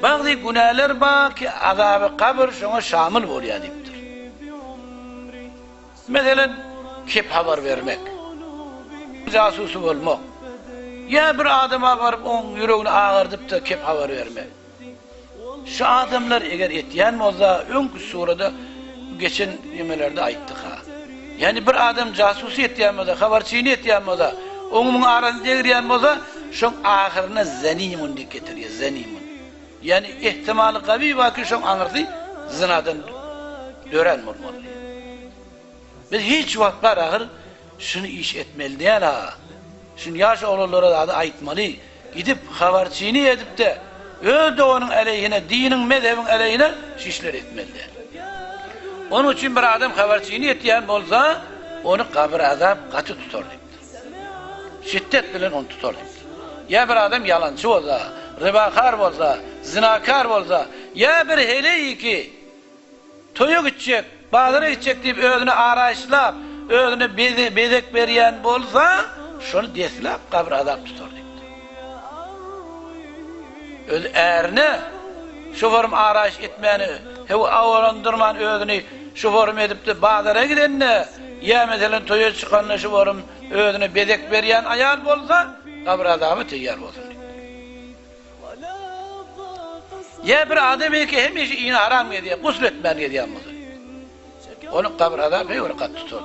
Bazı günahlar var ki azabı kabir şuna şamil oluyor deyiptir. Mesela kep haber vermek, casusu olmak. Ya bir adama varıp onun yüreğini ağırdıp da kep haber vermek. Şu adamlar eğer etiyen olsa önkü surada geçen yemelerde ayttık ha. Yani bir adam casusu etiyen olsa, haberçini etiyen olsa, onun arasında giriyen olsa, şun ahirine zanimun diye getiriyor, zanimun. Yani ihtimali kavi var ki şun anırdı, zinadan dören olmalı. Biz hiç vakit var ahir, şunu iş etmeli değil ha. Şunu yaş oğullara da aytmalı, gidip haberçini edip de, öde onun aleyhine, dinin, mezhebin aleyhine şişler etmelidir. Onun için bir adam haberçini etiyen olsa, onu kabir azap katı tutar deyiptir. Şiddet bilen onu tutar deyiptir. Ya bir adam yalancı olsa, ribakar olsa, zinakar olsa, ya bir hele ki, toya gidecek, bazıra gidecek deyip özünü arayışlap, özünü bezek veriyen olsa, şunu deslap kabir azap tutar deyiptir. Öz eğerine, şoförüm arayış etmeyeni, hev avlandırman özünü şoförüm edip de bazıra gidenine, ya mesela toya çıkanına şoförüm özünü bezek veriyen ayal olsa, kabir azabı teyyar olsun. Ya bir adam ki hem işi haram ediyor, gusül etmen ediyor. Onun kabir azabı onu kat tutar.